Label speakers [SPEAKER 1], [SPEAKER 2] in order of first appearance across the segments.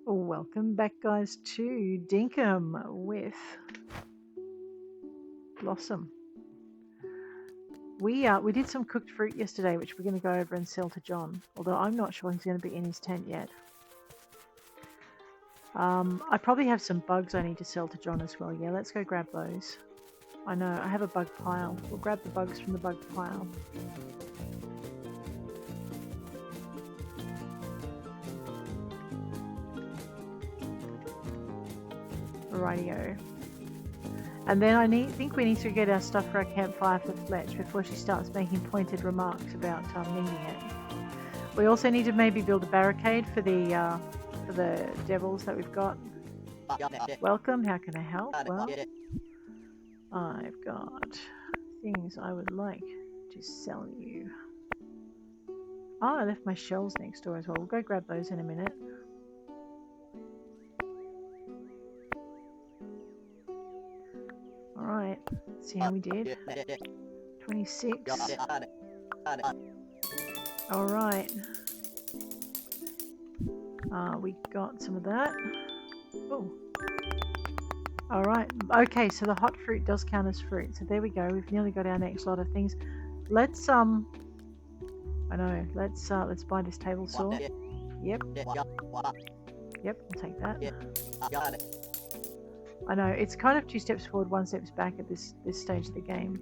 [SPEAKER 1] Welcome back, guys, to Dinkum with Blossom. We did some cooked fruit yesterday, which we're going to go over and sell to John. Although I'm not sure he's going to be in his tent yet. I probably have some bugs I need to sell to John as well. Yeah, let's go grab those. I know I have a bug pile. We'll grab the bugs from the bug pile. Rightio. And then I think we need to get our stuff for our campfire for Fletch before she starts making pointed remarks about needing it. We also need to maybe build a barricade for the devils that we've got. Welcome, how can I help? Well, I've got things I would like to sell you. Oh, I left my shells next door as well. We'll go grab those in a minute. Alright, let's see how we did. 26. Alright. We got some of that. Oh. Alright, okay, so the hot fruit does count as fruit. So there we go, we've nearly got our next lot of things. Let's I know, let's buy this table saw. Yep. Yep, I'll take that. I know, it's kind of 2 steps forward, 1 step back at this stage of the game.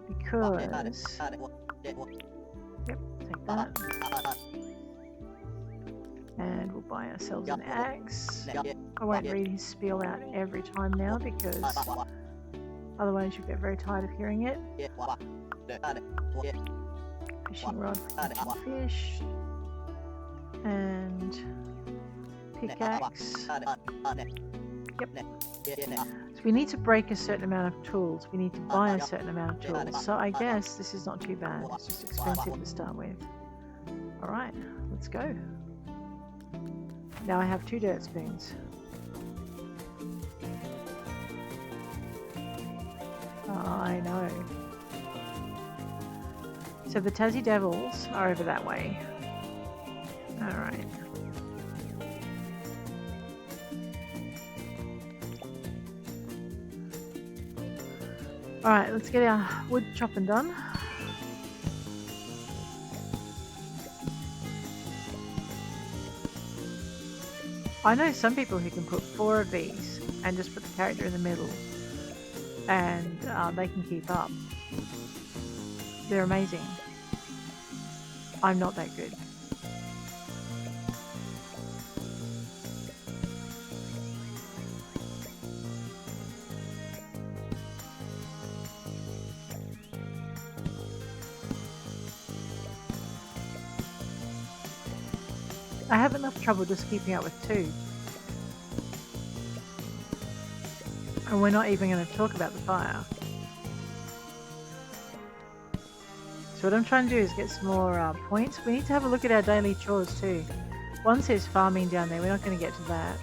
[SPEAKER 1] Because... Yep, take that. And we'll buy ourselves an axe. I won't read his spiel out every time now because otherwise you'll get very tired of hearing it. Fishing rod for catching fish. And pickaxe. Yep. So we need to break a certain amount of tools. We need to buy a certain amount of tools. So I guess this is not too bad. It's just expensive to start with. Alright, let's go. Now I have 2 dirt spoons. I know. So the Tassie Devils are over that way. Alright. Alright, let's get our wood chopping done. I know some people who can put 4 of these and just put the character in the middle and they can keep up. They're amazing. I'm not that good. I have enough trouble just keeping up with 2. And we're not even going to talk about the fire. So what I'm trying to do is get some more points. We need to have a look at our daily chores too. One says farming down there. We're not going to get to that.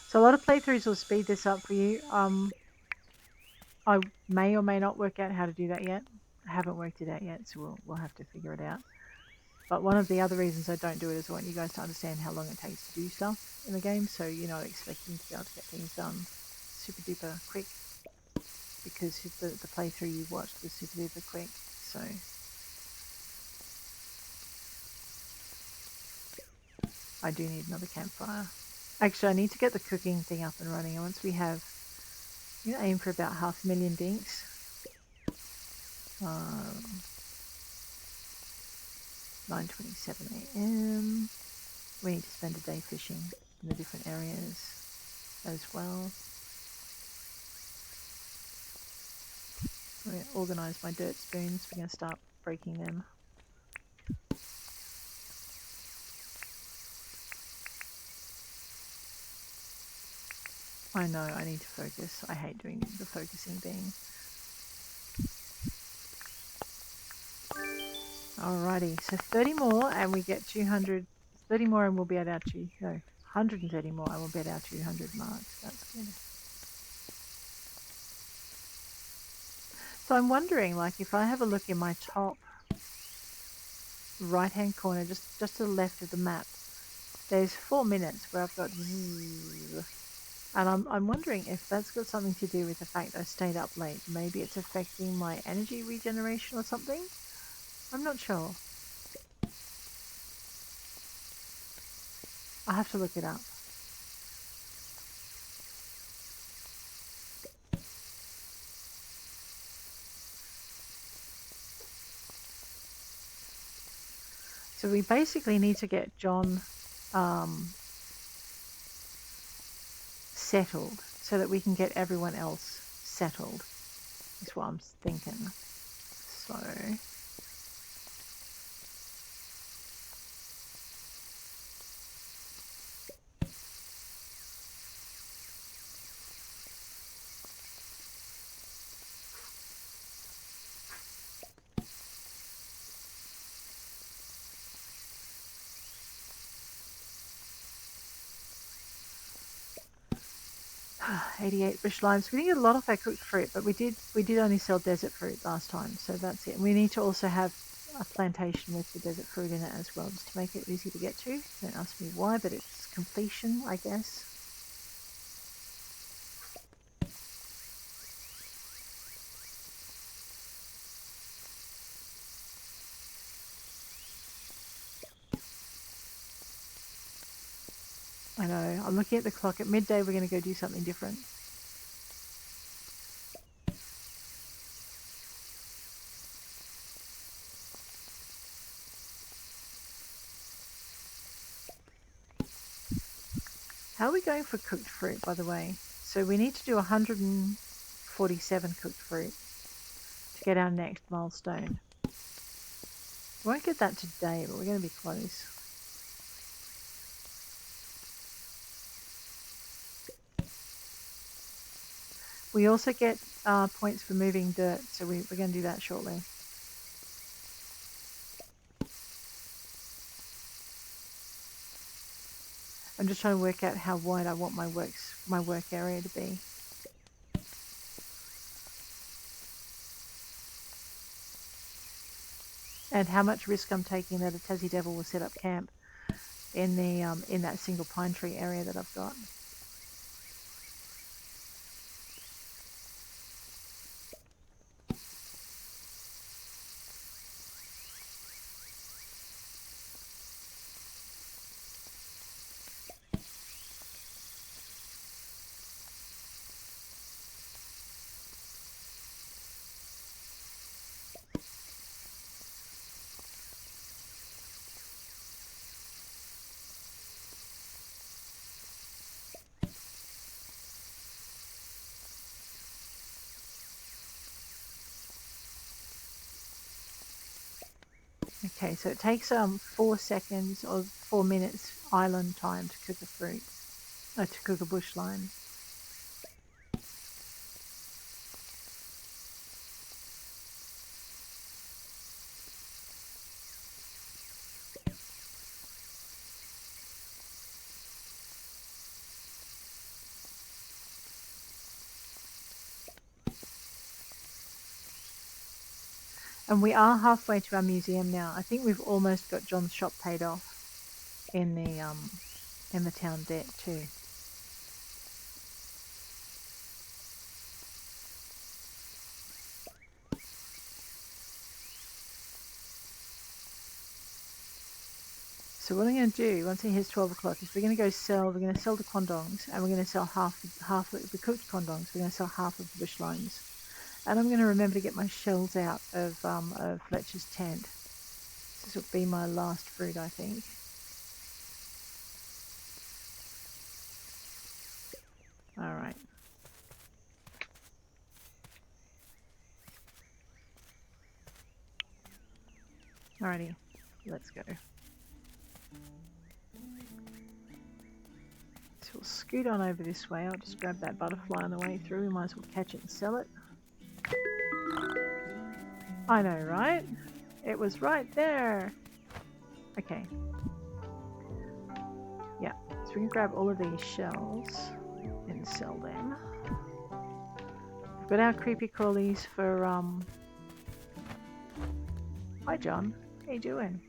[SPEAKER 1] So a lot of playthroughs will speed this up for you. I may or may not work out how to do that yet. I haven't worked it out yet, so we'll have to figure it out. But one of the other reasons I don't do it is I want you guys to understand how long it takes to do stuff in the game, so you're not expecting to be able to get things done super duper quick, because the playthrough you watched was super duper quick. So I do need another campfire. Actually, I need to get the cooking thing up and running, and once we have, you know, aim for about 500,000 dinks. 9:27 AM. We need to spend a day fishing in the different areas as well. I'm going to organise my dirt spoons. We're going to start breaking them. I know, I need to focus. I hate doing the focusing thing. Alrighty, so 30 more and we get 200. 30 more and we'll be at our 130 more and we'll be at our 200 mark. That's good. So I'm wondering, like, if I have a look in my top right-hand corner, just to the left of the map, there's 4 minutes where I've got zzz, and I'm wondering if that's got something to do with the fact I stayed up late. Maybe it's affecting my energy regeneration or something. I'm not sure. I'll have to look it up. So we basically need to get John settled so that we can get everyone else settled, is what I'm thinking. So... $88 bush limes. We didn't get a lot of our cooked fruit, but we did only sell desert fruit last time, so that's it. And we need to also have a plantation with the desert fruit in it as well, just to make it easy to get to. Don't ask me why, but it's completion, I guess. I know, I'm looking at the clock. At midday we're going to go do something different. How are we going for cooked fruit, by the way? So we need to do 147 cooked fruit to get our next milestone. We won't get that today, but we're going to be close. We also get points for moving dirt, so we're going to do that shortly. I'm just trying to work out how wide I want my work area to be. And how much risk I'm taking that a Tassie Devil will set up camp in the in that single pine tree area that I've got. Okay, so it takes 4 seconds or 4 minutes island time to cook a fruit, to cook a bush lime. And we are halfway to our museum now. I think we've almost got John's shop paid off in the town debt too. So what I'm going to do once it hits 12 o'clock is we're going to sell the quandongs, and we're going to sell half the cooked quandongs. We're going to sell half of the bush limes, and I'm going to remember to get my shells out of Fletcher's tent. This will be my last fruit, I think. All right. Alrighty, let's go. So we'll scoot on over this way. I'll just grab that butterfly on the way through. We might as well catch it and sell it. I know, right? It was right there. Okay. Yeah, so we can grab all of these shells and sell them. We've got our creepy crawlies for Hi John, how you doing?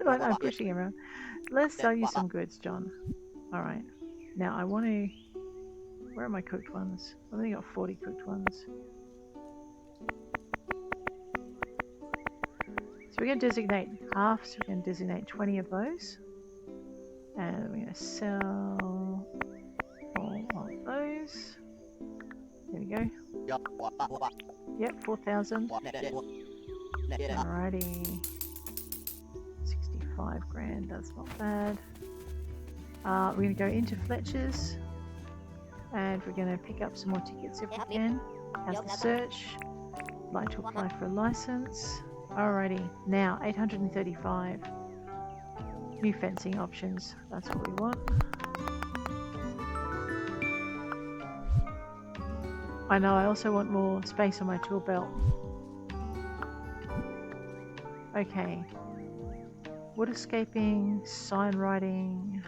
[SPEAKER 1] Like I'm pushing him around. Let's sell you some goods, John. Alright. Now I want to... Where are my cooked ones? I've only got 40 cooked ones. So we're going to designate half, so we're going to designate 20 of those. And we're going to sell all of those. There we go. Yep, 4,000. Alrighty. 65 grand, that's not bad. We're going to go into Fletcher's. And we're going to pick up some more tickets if we can. How's the search? Like to apply for a license. Alrighty, now 835. New fencing options, that's what we want. I know, I also want more space on my tool belt. Okay. Wood escaping, sign writing.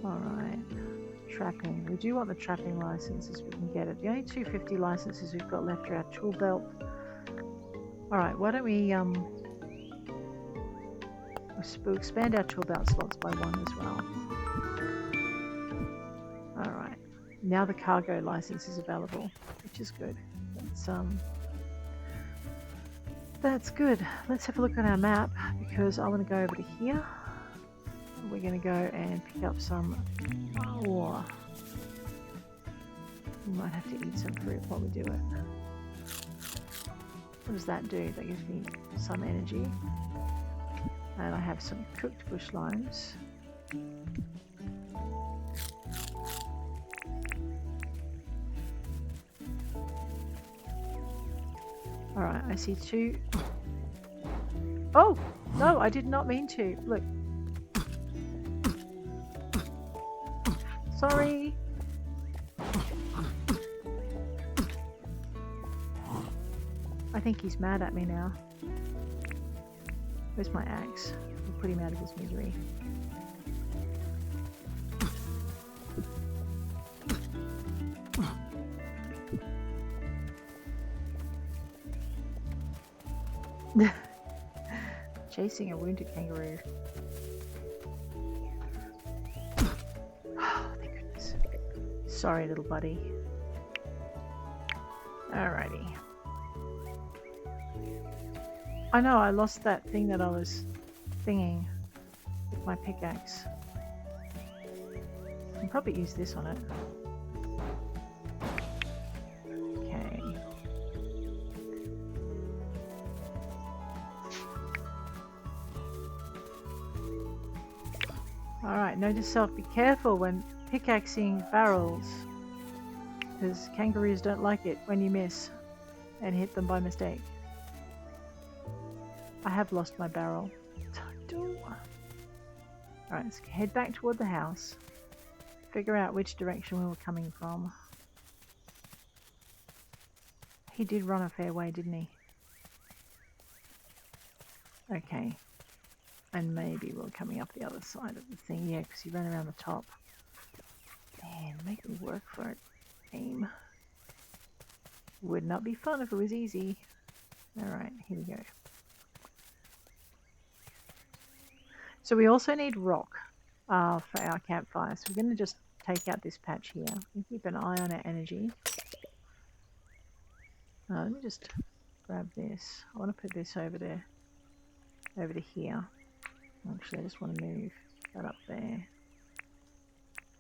[SPEAKER 1] Alright. Trapping. We do want the trapping licenses, we can get it. The only 250 licenses we've got left are our tool belt. Alright, why don't we we'll expand our tool belt slots by 1 as well. Alright. Now the cargo license is available, which is good. That's good. Let's have a look at our map because I want to go over to here. We're going to go and pick up some ore. We might have to eat some fruit while we do it. What does that do? That gives me some energy. And I have some cooked bush limes. Alright, I see 2. Oh! No, I did not mean to. Look. Sorry. I think he's mad at me now. Where's my axe? I'll put him out of his misery. Chasing a wounded kangaroo. Oh, thank goodness. Sorry, little buddy. Alrighty. I know, I lost that thing that I was thinging with my pickaxe. I can probably use this on it. Okay. Alright, note to self, be careful when pickaxing barrels, because kangaroos don't like it when you miss and hit them by mistake. I have lost my barrel. Alright, let's head back toward the house. Figure out which direction we were coming from. He did run a fair way, didn't he? Okay. And maybe we're coming up the other side of the thing. Yeah, because he ran around the top. Man, make me work for it. Aim. Would not be fun if it was easy. Alright, here we go. So we also need rock for our campfire. So we're going to just take out this patch here and keep an eye on our energy. Let me just grab this. I want to put this over to here. Actually, I just want to move that up there.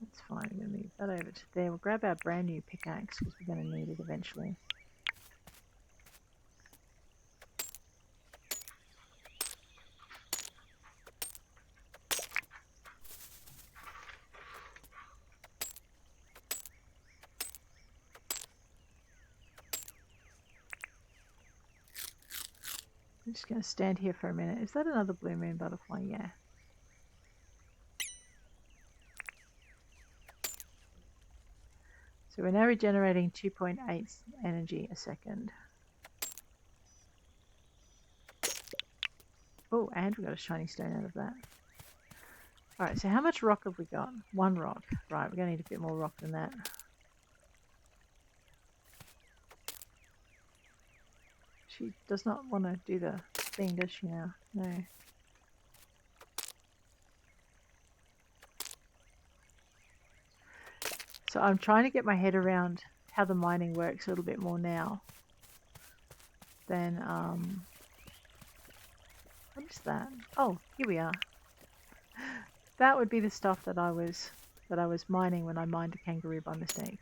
[SPEAKER 1] That's fine. We're going to move that over to there. We'll grab our brand new pickaxe because we're going to need it eventually. I'm just going to stand here for a minute. Is that another blue moon butterfly? Yeah. So we're now regenerating 2.8 energy a second. Oh, and we got a shiny stone out of that. Alright, so how much rock have we got? 1 rock. Right, we're going to need a bit more rock than that. She does not want to do the thing, does she now? No. So I'm trying to get my head around how the mining works a little bit more now than, what is that? Oh, here we are. That would be the stuff that I was mining when I mined a kangaroo by mistake.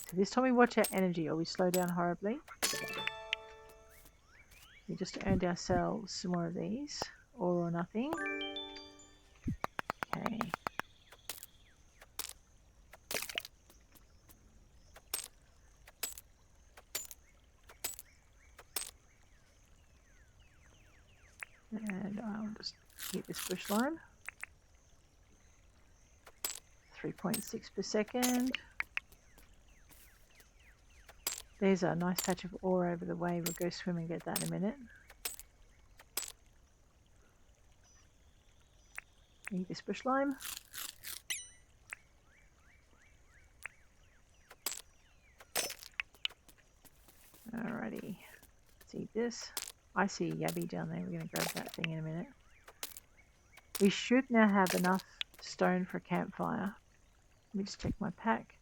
[SPEAKER 1] So this time we watch our energy or we slow down horribly. We just earned ourselves some more of these. All or nothing. Okay. And I'll just keep this bush line. 3.6 per second. There's a nice patch of ore over the way. We'll go swim and get that in a minute. Need this bush lime. Alrighty. Let's eat this. I see a yabby down there. We're going to grab that thing in a minute. We should now have enough stone for a campfire. Let me just check my pack.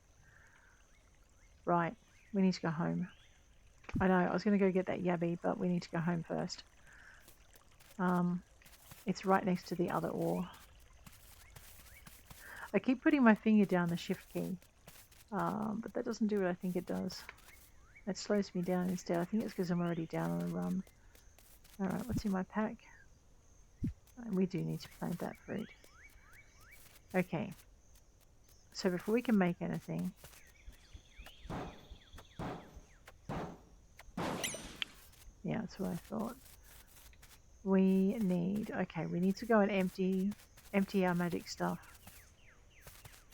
[SPEAKER 1] Right. We need to go home. I know, I was going to go get that yabby, but we need to go home first. It's right next to the other ore. I keep putting my finger down the shift key, but that doesn't do what I think it does. It slows me down instead. I think it's because I'm already down on a run. Alright, what's in my pack? We do need to plant that fruit. Okay. So before we can make anything... Yeah, that's what I thought. We need... Okay, we need to go and empty our magic stuff.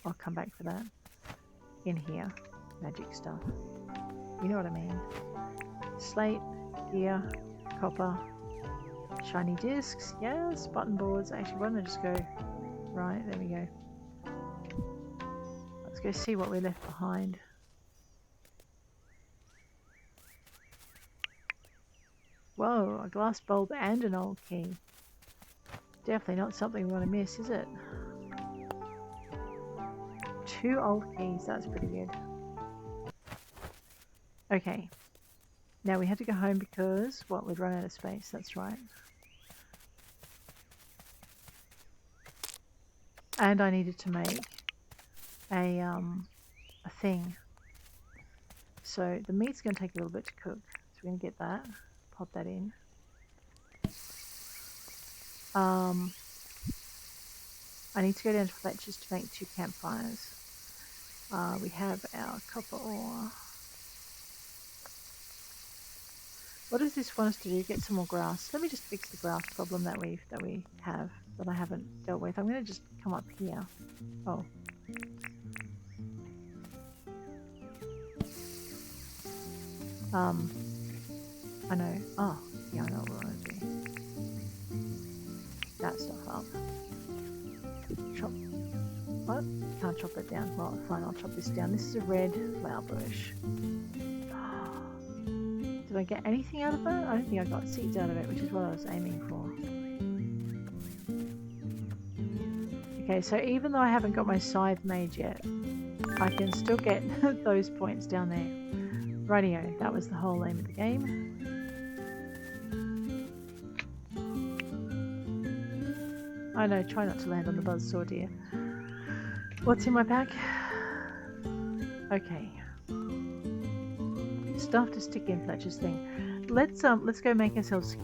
[SPEAKER 1] I'll come back for that. In here. Magic stuff. You know what I mean. Slate, gear, copper, shiny discs, yes, button boards. Actually, why don't I just go... Right, there we go. Let's go see what we left behind. Whoa, a glass bulb and an old key. Definitely not something we want to miss, is it? 2 old keys, that's pretty good. Okay. Now we had to go home because, what, we'd run out of space, that's right. And I needed to make a thing. So the meat's going to take a little bit to cook. So we're going to get that. Pop that in. I need to go down to Fletcher's to make 2 campfires. We have our copper ore. What does this want us to do? Get some more grass. Let me just fix the grass problem that we have that I haven't dealt with. I'm going to just come up here. Oh. I know. Oh, yeah, I know what we want to do. That stuff up. Chop. What? Can't chop it down. Well, fine, I'll chop this down. This is a red flower bush. Did I get anything out of that? I don't think I got seeds out of it, which is what I was aiming for. Okay, so even though I haven't got my scythe made yet, I can still get those points down there. Rightio, that was the whole aim of the game. I know, try not to land on the buzzsaw, dear. What's in my pack? Okay. Stuff to stick in Fletcher's thing. Let's go make ourselves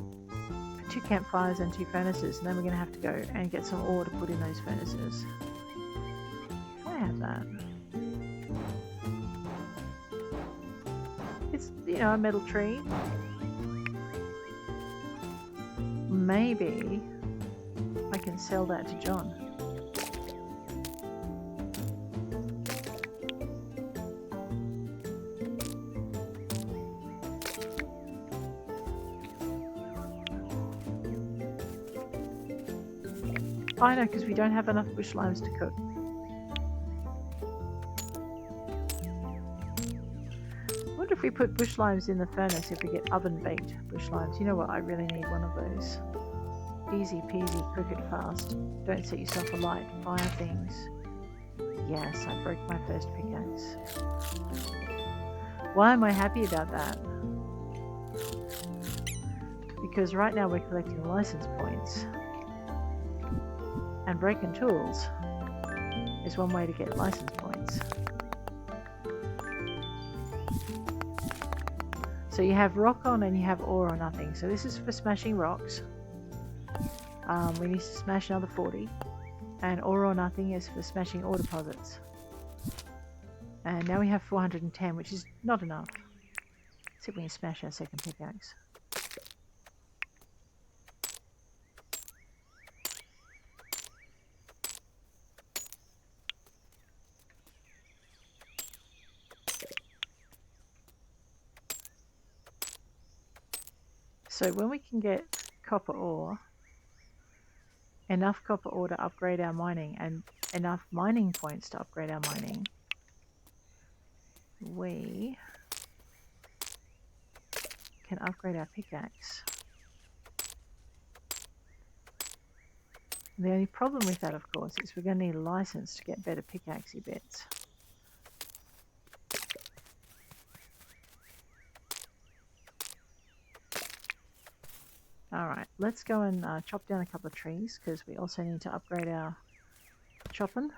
[SPEAKER 1] 2 campfires and 2 furnaces, and then we're gonna have to go and get some ore to put in those furnaces. Can I have that? It's, you know, a metal tree. maybe I can sell that to John. I know, because we don't have enough bush limes to cook. I wonder if we put bush limes in the furnace, if we get oven baked bush limes. You know what? I really need one of those. Easy peasy, cook it fast. Don't set yourself alight. Fire things. Yes, I broke my first pickaxe. Why am I happy about that? Because right now we're collecting license points. And breaking tools is one way to get license points. So you have rock on and you have ore or nothing. So this is for smashing rocks. We need to smash another 40. And ore or nothing is for smashing ore deposits. And now we have 410, which is not enough. Let's see if we can smash our second pickaxe. So when we can get copper ore, enough copper ore to upgrade our mining and enough mining points to upgrade our mining, we can upgrade our pickaxe. The only problem with that, of course, is we're going to need a license to get better pickaxey bits. Alright, let's go and chop down a couple of trees, because we also need to upgrade our chopping.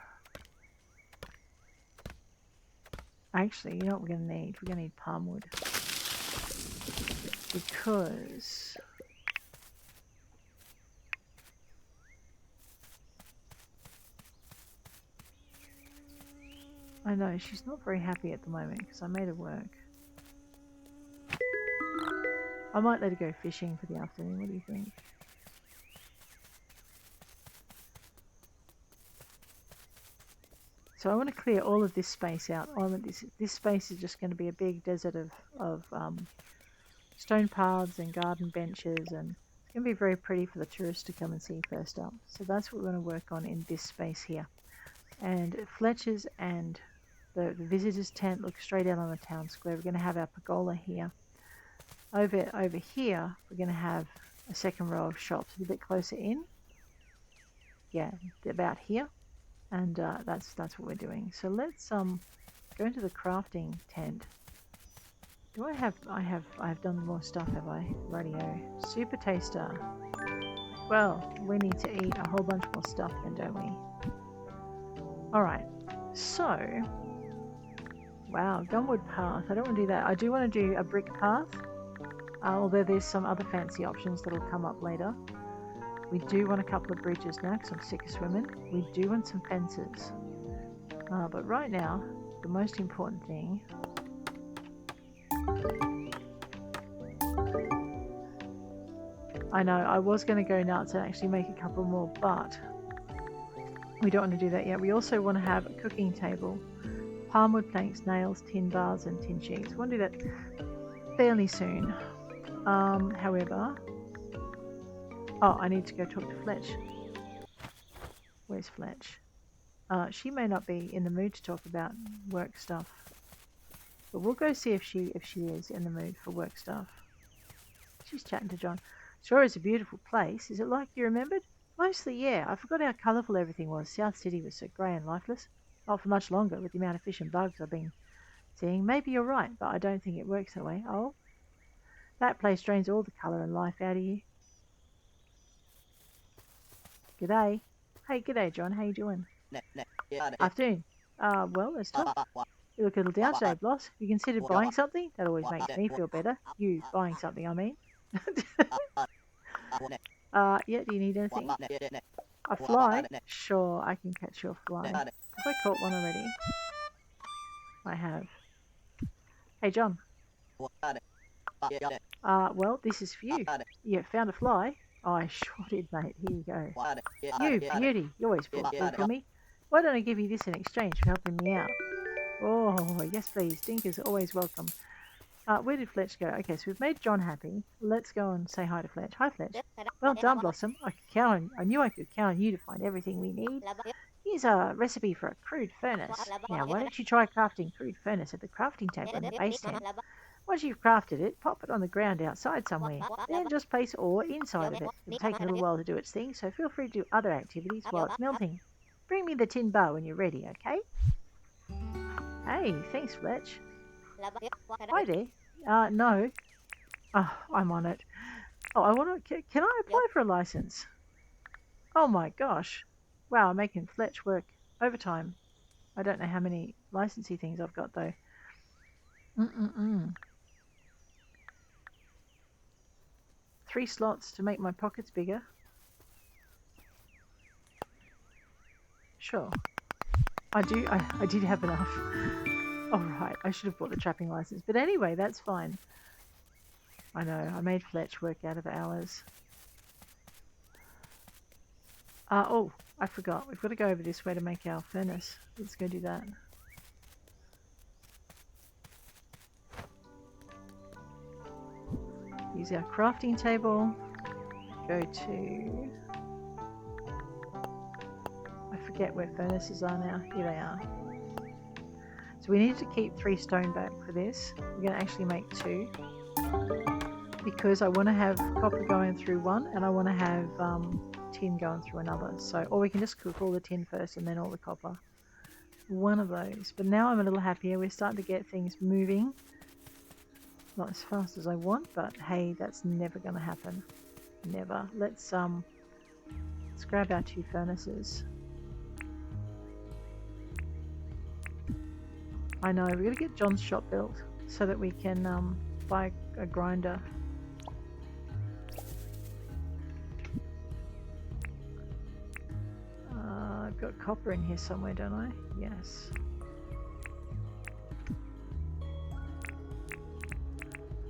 [SPEAKER 1] Actually, you know what we're going to need? We're going to need palm wood. Because I know she's not very happy at the moment because I made her work. I might let her go fishing for the afternoon. What do you think? So I want to clear all of this space out. I want this space is just going to be a big desert of stone paths and garden benches, and it's going to be very pretty for the tourists to come and see first up. So that's what we're going to work on in this space here. And Fletcher's and the visitors tent look straight out on the town square. We're going to have our pergola here. Over here, we're going to have a second row of shops a bit closer in. Yeah, about here. And that's what we're doing. So let's go into the crafting tent. Do I have done more stuff, have I? Radio. Super taster. Well, we need to eat a whole bunch more stuff then, don't we? Alright. So wow, gunwood path. I don't want to do that. I do want to do a brick path. Although there's some other fancy options that'll come up later. We do want a couple of bridges now because I'm sick of swimming. We do want some fences. But right now, the most important thing... I know, I was going to go nuts and actually make a couple more, but we don't want to do that yet. We also want to have a cooking table. Palmwood planks, nails, tin bars and tin sheets. We want to do that fairly soon. However... Oh, I need to go talk to Fletch. Where's Fletch? She may not be in the mood to talk about work stuff. But we'll go see if she is in the mood for work stuff. She's chatting to John. Sure is a beautiful place. Is it like you remembered? Mostly, yeah. I forgot how colourful everything was. South City was so grey and lifeless. Not for much longer with the amount of fish and bugs I've been seeing. Maybe you're right, but I don't think it works that way. Oh? That place drains all the colour and life out of you. G'day. Hey, g'day, John. How you doing? Afternoon. Well, let's talk. You look a little down today, boss. You considered buying something? That always makes me feel better. You buying something, I mean. Yeah, do you need anything? A fly? Sure, I can catch your fly. Have I caught one already? I have. Hey, John. Well, this is for you. You found a fly. I sure did, mate. Here you go. You beauty. You always brought food for me. Why don't I give you this in exchange for helping me out? Oh, yes, please. Dinker's always welcome. Where did Fletch go? Okay, so we've made John happy. Let's go and say hi to Fletch. Hi, Fletch. Well done, Blossom. I knew I could count on you to find everything we need. Here's a recipe for a crude furnace. Now, why don't you try crafting crude furnace at the crafting table in the base tent? Once you've crafted it, pop it on the ground outside somewhere. Then just place ore inside of it. It'll take a little while to do its thing, so feel free to do other activities while it's melting. Bring me the tin bar when you're ready, okay? Hey, thanks, Fletch. Hi there. No. Oh, I'm on it. Oh, can I apply for a license? Oh my gosh. Wow, I'm making Fletch work overtime. I don't know how many licensee things I've got though. 3 slots to make my pockets bigger. Sure. I did have enough. Alright, I should have bought the trapping license. But anyway, that's fine. I know, I made Fletch work out of hours. Oh, I forgot. We've got to go over this way to make our furnace. Let's go do that. Use our crafting table. Go to... I forget where furnaces are now. Here they are. So we need to keep 3 stone back for this. We're going to actually make 2. Because I want to have copper going through one and I want to have tin going through another. So, or we can just cook all the tin first and then all the copper. One of those. But now I'm a little happier. We're starting to get things moving. Not as fast as I want, but hey, that's never going to happen. Never. Let's grab our 2 furnaces. I know, we're going to get John's shop built so that we can buy a grinder. I've got copper in here somewhere, don't I? Yes.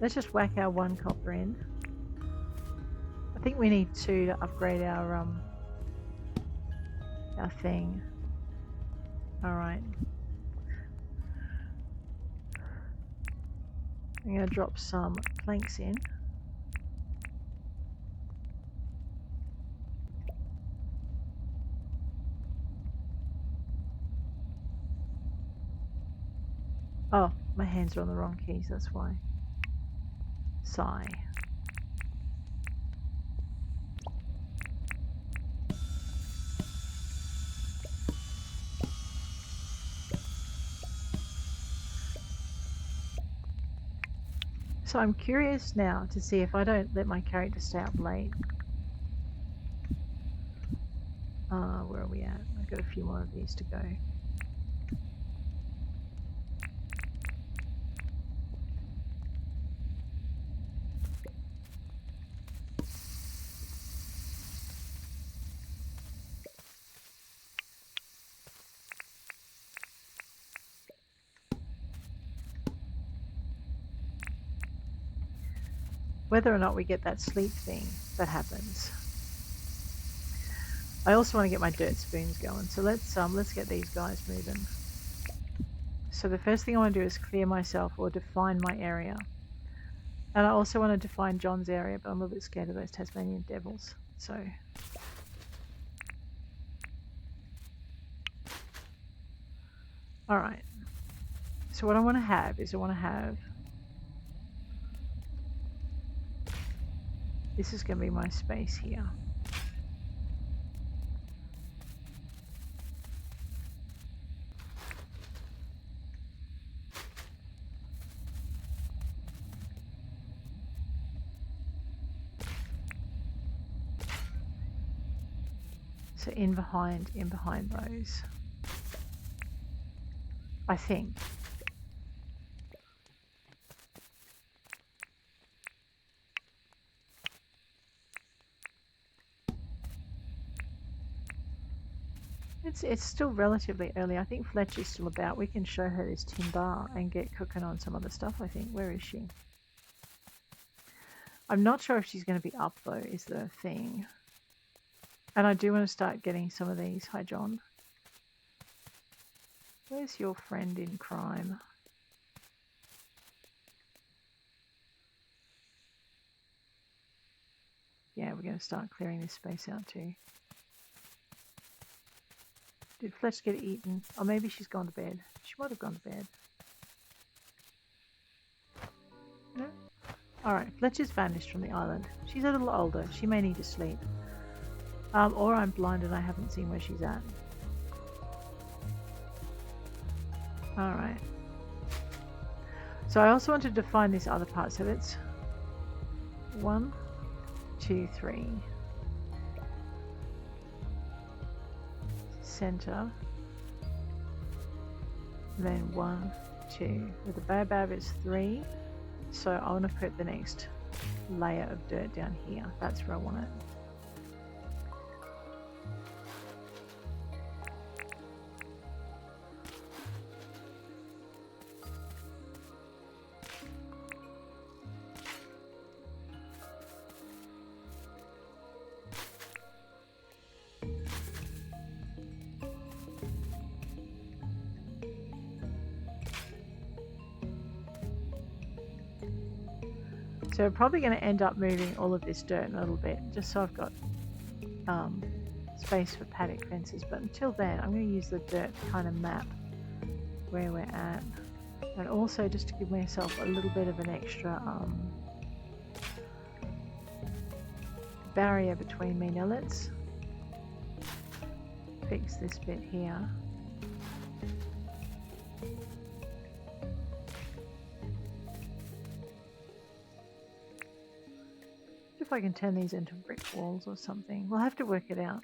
[SPEAKER 1] Let's just whack our 1 copper in. I think we need 2 to upgrade our thing. Alright. I'm going to drop some planks in. Oh, my hands are on the wrong keys, that's why. Sigh. So I'm curious now to see if I don't let my character stay up late. Where are we at? I've got a few more of these to go. Whether or not we get that sleep thing, that happens. I also want to get my dirt spoons going, so let's get these guys moving. So the first thing I want to do is clear myself or define my area. And I also want to define John's area, but I'm a little bit scared of those Tasmanian devils. So alright. So what I want to have is this is going to be my space here. So in behind those, I think. It's still relatively early. I think Fletch is still about. We can show her this tin bar and get cooking on some other stuff, I think. Where is she? I'm not sure if she's going to be up though, is the thing. And I do want to start getting some of these. Hi, John. Where's your friend in crime? Yeah, we're going to start clearing this space out too. Did Fletch get eaten? Or maybe she's gone to bed. She might have gone to bed. No? Alright, Fletch has vanished from the island. She's a little older. She may need to sleep. Or I'm blind and I haven't seen where she's at. Alright. So I also wanted to find this other part. So let's... 1, 2, 3. Center. Then 1, 2. With the baobab it's 3. So I want to put the next layer of dirt down here. That's where I want it. So we're probably going to end up moving all of this dirt in a little bit, just so I've got space for paddock fences. But until then, I'm going to use the dirt to kind of map where we're at. And also just to give myself a little bit of an extra barrier between me. Now let's fix this bit here. If I can turn these into brick walls or something. We'll have to work it out.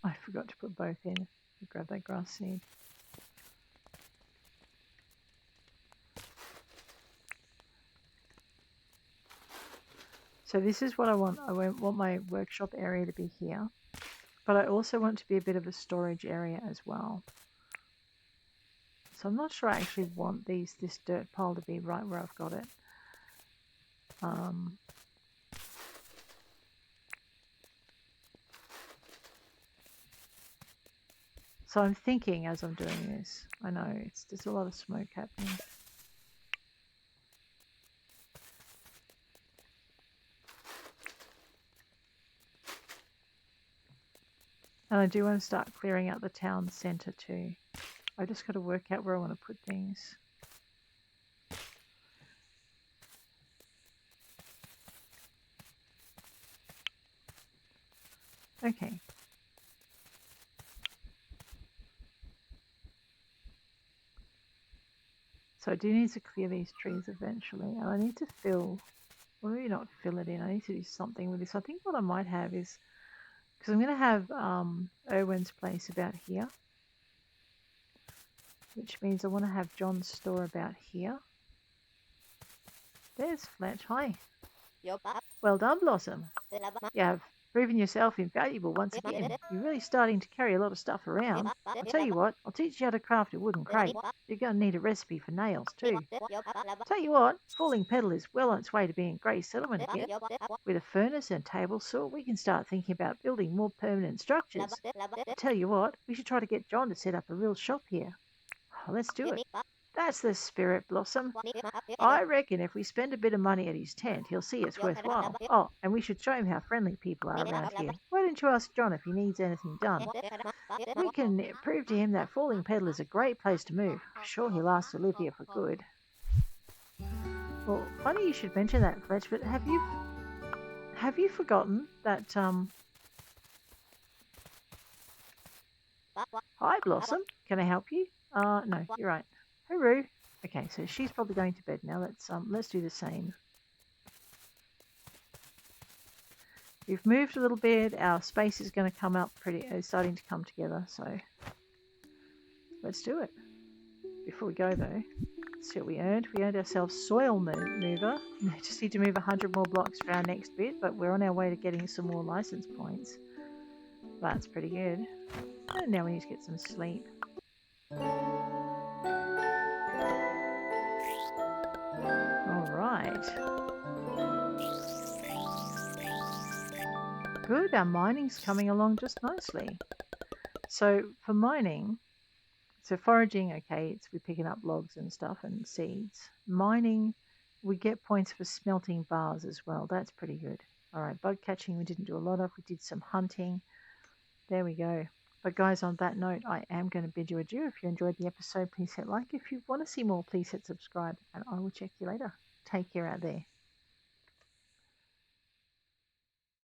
[SPEAKER 1] I forgot to put both in. Grab that grass seed. So this is what I want. I want my workshop area to be here. But I also want to be a bit of a storage area as well. So I'm not sure I actually want this dirt pile to be right where I've got it. So I'm thinking as I'm doing this. I know, it's just a lot of smoke happening. And I do want to start clearing out the town centre too. I just got to work out where I want to put things. Okay. So I do need to clear these trees eventually. And I need to fill, well maybe not fill it in, I need to do something with this. I think what I might have is, because I'm going to have Erwin's place about here. Which means I want to have John's store about here. There's Fletch. Hi. Well done, Blossom. You have proven yourself invaluable once again. You're really starting to carry a lot of stuff around. I'll tell you what, I'll teach you how to craft a wooden crate. You're going to need a recipe for nails too. Tell you what, Falling Petal is well on its way to being a great settlement again. With a furnace and table saw, we can start thinking about building more permanent structures. Tell you what, we should try to get John to set up a real shop here. Oh, let's do it. That's the spirit, Blossom. I reckon if we spend a bit of money at his tent, he'll see it's worthwhile. Oh, and we should show him how friendly people are around here. Why don't you ask John if he needs anything done? We can prove to him that Falling Petal is a great place to move. I'm sure he'll ask to live here for good. Well, funny you should mention that, Fletch, but have you forgotten that, Hi, Blossom. Can I help you? No, you're right. Hooroo. Okay, so she's probably going to bed now. Let's do the same. We've moved a little bit. Our space is going to come up starting to come together. So let's do it. Before we go though, let's see what we earned. We earned ourselves soil mover. We just need to move 100 more blocks for our next bit, but we're on our way to getting some more license points. That's pretty good. And now we need to get some sleep. Alright. Good, our mining's coming along just nicely. So for mining, so foraging, okay, we're picking up logs and stuff and seeds. Mining, we get points for smelting bars as well. That's pretty good. Alright, bug catching we didn't do a lot of. We did some hunting. There we go. But guys, on that note, I am going to bid you adieu. If you enjoyed the episode, please hit like. If you want to see more, please hit subscribe. And I will check you later. Take care out there.